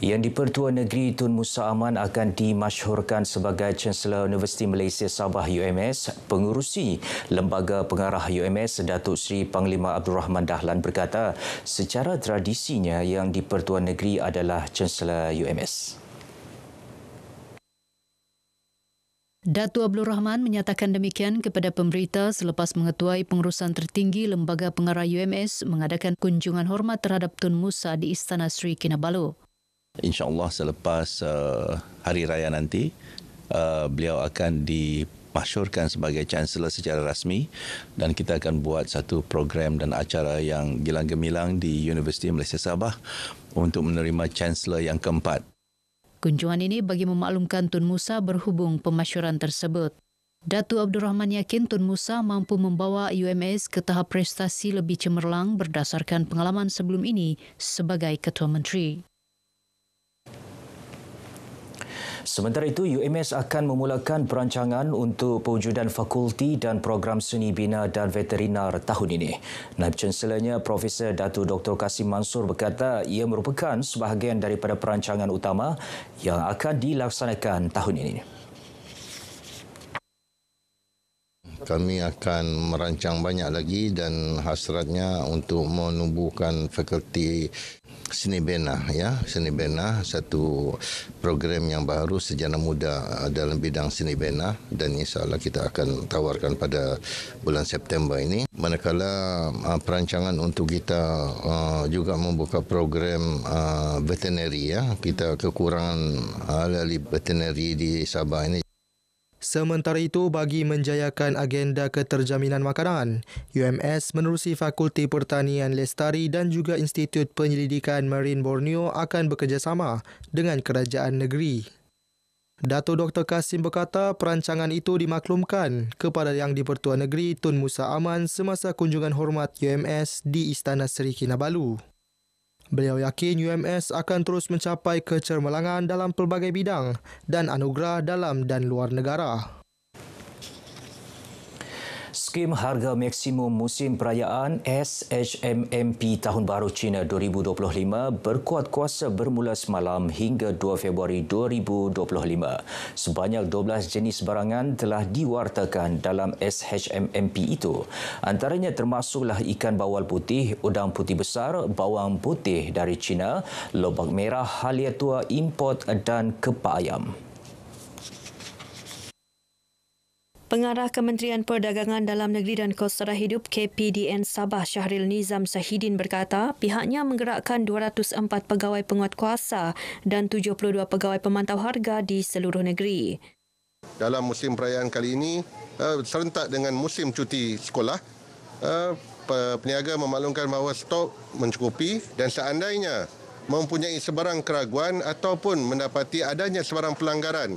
Yang di-Pertua Negeri Tun Musa Aman akan dimasyhurkan sebagai Chancellor Universiti Malaysia Sabah UMS. Pengurusi Lembaga Pengarah UMS Datuk Seri Panglima Abdul Rahman Dahlan berkata, secara tradisinya yang di-Pertua Negeri adalah Chancellor UMS. Datuk Abdul Rahman menyatakan demikian kepada pemberita selepas mengetuai pengurusan tertinggi Lembaga Pengarah UMS mengadakan kunjungan hormat terhadap Tun Musa di Istana Sri Kinabalu. InsyaAllah selepas hari raya nanti, beliau akan dimasyhurkan sebagai Chancellor secara rasmi dan kita akan buat satu program dan acara yang gilang gemilang di Universiti Malaysia Sabah untuk menerima Chancellor yang keempat. Kunjungan ini bagi memaklumkan Tun Musa berhubung pemasyhuran tersebut. Datuk Abdul Rahman yakin Tun Musa mampu membawa UMS ke tahap prestasi lebih cemerlang berdasarkan pengalaman sebelum ini sebagai Ketua Menteri. Sementara itu, UMS akan memulakan perancangan untuk pewujudan fakulti dan program seni bina dan veterinar tahun ini. Naib Chancellernya Profesor Datuk Dr. Kasim Mansur berkata ia merupakan sebahagian daripada perancangan utama yang akan dilaksanakan tahun ini. Kami akan merancang banyak lagi dan hasratnya untuk menumbuhkan fakulti seni bina, seni bina, satu program yang baru sejana muda dalam bidang seni bina dan insya-Allah kita akan tawarkan pada bulan September ini. Manakala perancangan untuk kita juga membuka program veterinary, kita kekurangan ahli veterinary di Sabah ini. Sementara itu, bagi menjayakan agenda keterjaminan makanan, UMS menerusi Fakulti Pertanian Lestari dan juga Institut Penyelidikan Marin Borneo akan bekerjasama dengan kerajaan negeri. Datuk Dr. Kasim berkata perancangan itu dimaklumkan kepada Yang di-Pertua Negeri Tun Musa Aman semasa kunjungan hormat UMS di Istana Sri Kinabalu. Beliau yakin UMS akan terus mencapai kecermelangan dalam pelbagai bidang dan anugerah dalam dan luar negara. Skim harga maksimum musim perayaan SHMMP Tahun Baru Cina 2025 berkuat kuasa bermula semalam hingga 2 Februari 2025. Sebanyak 12 jenis barangan telah diwartakan dalam SHMMP itu. Antaranya termasuklah ikan bawal putih, udang putih besar, bawang putih dari China, lobak merah, halia tua import dan kepak ayam. Pengarah Kementerian Perdagangan Dalam Negeri dan Kos-Sara Hidup KPDN Sabah Syahril Nizam Sahidin berkata pihaknya menggerakkan 204 pegawai penguatkuasa dan 72 pegawai pemantau harga di seluruh negeri. Dalam musim perayaan kali ini, serentak dengan musim cuti sekolah, peniaga memaklumkan bahawa stok mencukupi dan seandainya mempunyai sebarang keraguan ataupun mendapati adanya sebarang pelanggaran,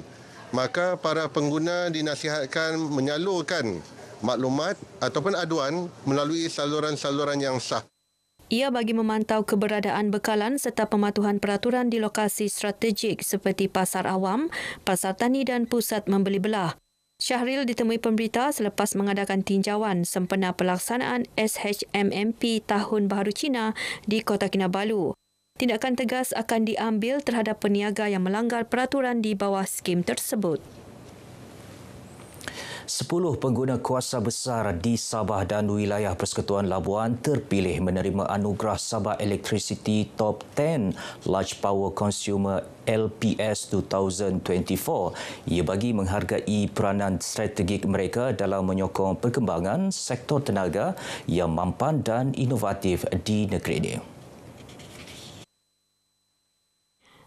maka para pengguna dinasihatkan menyalurkan maklumat ataupun aduan melalui saluran-saluran yang sah. Ia bagi memantau keberadaan bekalan serta pematuhan peraturan di lokasi strategik seperti pasar awam, pasar tani dan pusat membeli belah. Syahril ditemui pemberita selepas mengadakan tinjauan sempena pelaksanaan SHMMP Tahun Baharu Cina di Kota Kinabalu. Tindakan tegas akan diambil terhadap peniaga yang melanggar peraturan di bawah skim tersebut. 10 pengguna kuasa besar di Sabah dan wilayah Persekutuan Labuan terpilih menerima anugerah Sabah Electricity Top 10 Large Power Consumer LPS 2024. Ia bagi menghargai peranan strategik mereka dalam menyokong perkembangan sektor tenaga yang mampan dan inovatif di negeri ini.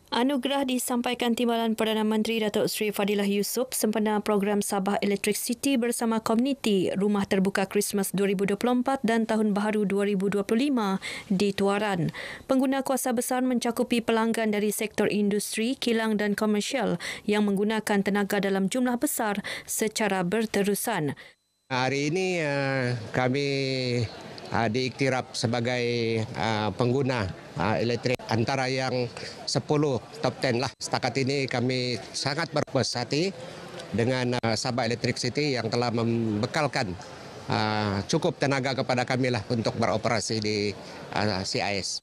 Anugerah disampaikan Timbalan Perdana Menteri Datuk Seri Fadilah Yusof sempena program Sabah Electricity bersama komuniti Rumah Terbuka Christmas 2024 dan Tahun Baharu 2025 di Tuaran. Pengguna kuasa besar mencakupi pelanggan dari sektor industri, kilang dan komersial yang menggunakan tenaga dalam jumlah besar secara berterusan. Hari ini kami diiktiraf sebagai pengguna elektrik antara yang 10 top 10 lah. Setakat ini kami sangat berpuas hati dengan Sabah Electricity yang telah membekalkan cukup tenaga kepada kami lah untuk beroperasi di CIS.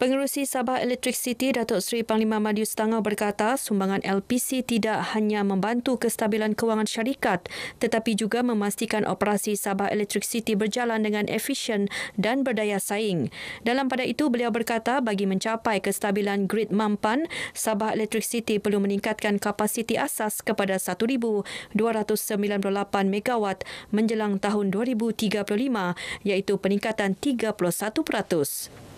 Pengerusi Sabah Electric City Datuk Seri Panglima Madiu Setangau berkata sumbangan LPC tidak hanya membantu kestabilan kewangan syarikat tetapi juga memastikan operasi Sabah Electric City berjalan dengan efisien dan berdaya saing. Dalam pada itu, beliau berkata bagi mencapai kestabilan grid mampan, Sabah Electric City perlu meningkatkan kapasiti asas kepada 1,298 megawatt menjelang tahun 2035 iaitu peningkatan 31%.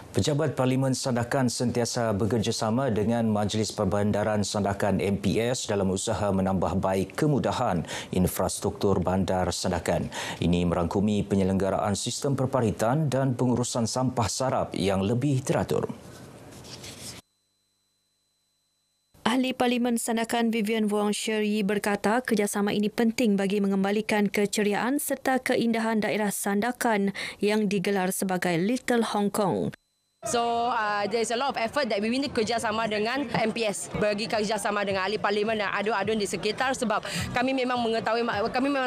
Pejabat Parlimen Sandakan sentiasa bekerjasama dengan Majlis Perbandaran Sandakan MPS dalam usaha menambah baik kemudahan infrastruktur bandar Sandakan. Ini merangkumi penyelenggaraan sistem perparitan dan pengurusan sampah sarap yang lebih teratur. Ahli Parlimen Sandakan Vivian Wong Sherry berkata kerjasama ini penting bagi mengembalikan keceriaan serta keindahan daerah Sandakan yang digelar sebagai Little Hong Kong. So there's a lot of effort that we need kerjasama dengan MPS, bagi kerjasama dengan ahli parlimen dan adun-adun di sekitar sebab kami memang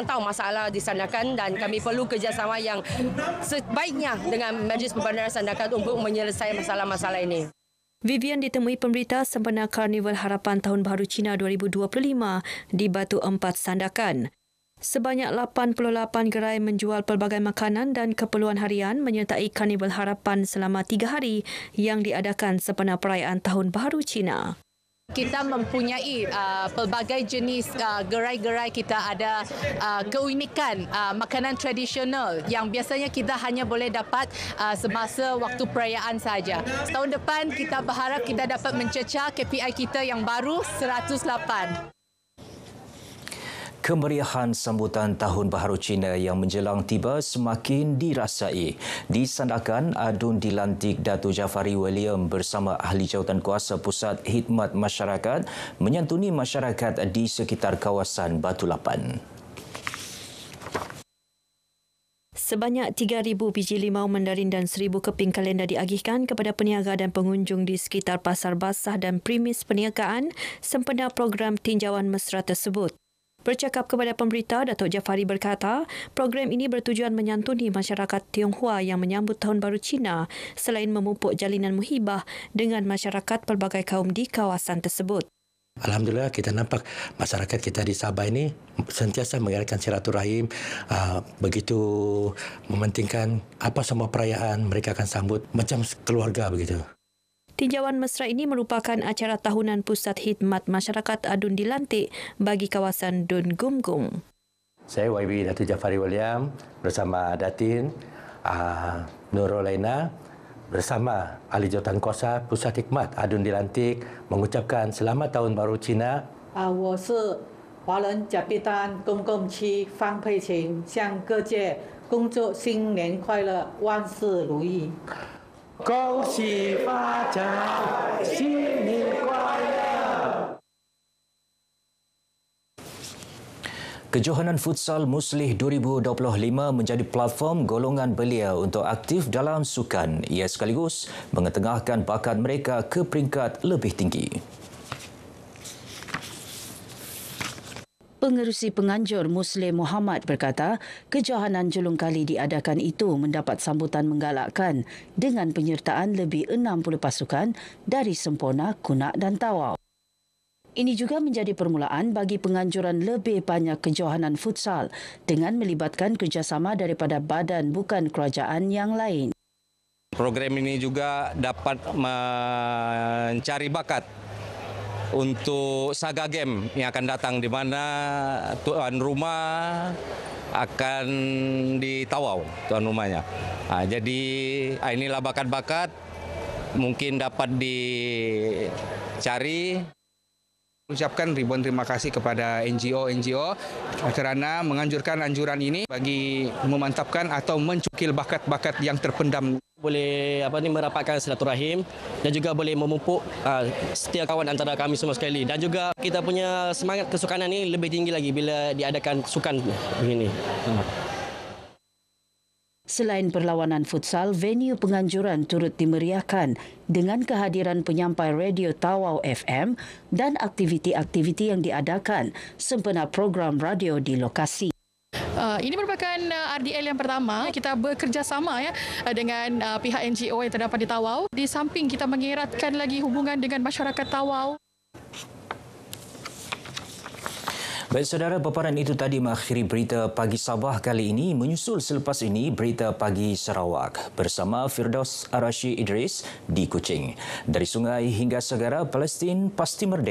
tahu masalah di Sandakan dan kami perlu kerjasama yang sebaiknya dengan Majlis Perbandaran Sandakan untuk menyelesaikan masalah-masalah ini. Vivian ditemui pemberita sempena Karnival Harapan Tahun Baru Cina 2025 di Batu Empat Sandakan. Sebanyak 88 gerai menjual pelbagai makanan dan keperluan harian menyertai Karnival Harapan selama 3 hari yang diadakan sempena perayaan Tahun Baru Cina. Kita mempunyai pelbagai jenis gerai-gerai. Kita ada keunikan makanan tradisional yang biasanya kita hanya boleh dapat semasa waktu perayaan saja. Setahun depan kita berharap kita dapat mencecah KPI kita yang baru 108. Kemeriahan sambutan Tahun Baharu Cina yang menjelang tiba semakin dirasai. Di Sandakan, adun dilantik Datuk Jafari William bersama Ahli Jawatan Kuasa Pusat Khidmat Masyarakat menyantuni masyarakat di sekitar kawasan Batu Lapan. Sebanyak 3,000 biji limau mandarin dan 1,000 keping kalender diagihkan kepada peniaga dan pengunjung di sekitar Pasar Basah dan premis perniagaan sempena program tinjauan mesra tersebut. Bercakap kepada pemberita, Datuk Jafari berkata, program ini bertujuan menyantuni masyarakat Tionghoa yang menyambut Tahun Baru Cina selain memupuk jalinan muhibah dengan masyarakat pelbagai kaum di kawasan tersebut. Alhamdulillah kita nampak masyarakat kita di Sabah ini sentiasa mengadakan silaturahim, begitu mementingkan apa semua perayaan mereka akan sambut macam keluarga begitu. Tinjauan mesra ini merupakan acara tahunan Pusat Khidmat Masyarakat Adun Dilantik bagi kawasan Dun Gumgung. Saya YB Datuk Jafari William bersama Datin Nurul Laina bersama Ahli Jawatan Kuasa Pusat Khidmat Adun Dilantik mengucapkan Selamat Tahun Baru Cina. 我是华人甲必丹公共区方佩琴，向各界恭祝新年快乐，万事如意。 恭喜发财，新年快乐！ Kejohanan Futsal Muslih 2025 menjadi platform golongan belia untuk aktif dalam sukan. Ia sekaligus mengetengahkan bakat mereka ke peringkat lebih tinggi. Pengerusi penganjur Muslim Muhammad berkata, kejohanan julung kali diadakan itu mendapat sambutan menggalakkan dengan penyertaan lebih 60 pasukan dari Sempurna, Kunak dan Tawau. Ini juga menjadi permulaan bagi penganjuran lebih banyak kejohanan futsal dengan melibatkan kerjasama daripada badan bukan kerajaan yang lain. Program ini juga dapat mencari bakat untuk Saga Game yang akan datang di mana tuan rumah akan di Tawau, tuan rumahnya. Jadi inilah bakat-bakat mungkin dapat dicari. Ucapkan ribuan terima kasih kepada NGO kerana menganjurkan anjuran ini bagi memantapkan atau mencukil bakat-bakat yang terpendam. Boleh merapatkan silaturahim dan juga boleh memupuk setia kawan antara kami semua sekali. Dan juga kita punya semangat kesukanan ini lebih tinggi lagi bila diadakan sukan begini. Selain perlawanan futsal, venue penganjuran turut dimeriahkan dengan kehadiran penyampai radio Tawau FM dan aktiviti-aktiviti yang diadakan sempena program radio di lokasi. Ini merupakan RDL yang pertama kita bekerjasama dengan pihak NGO yang terdapat di Tawau. Di samping kita mengeratkan lagi hubungan dengan masyarakat Tawau. Baik saudara, paparan itu tadi mengakhiri berita pagi Sabah kali ini. Menyusul selepas ini berita pagi Sarawak bersama Firdaus Arashi Idris di Kuching. Dari sungai hingga segara, Palestin pasti merdeka.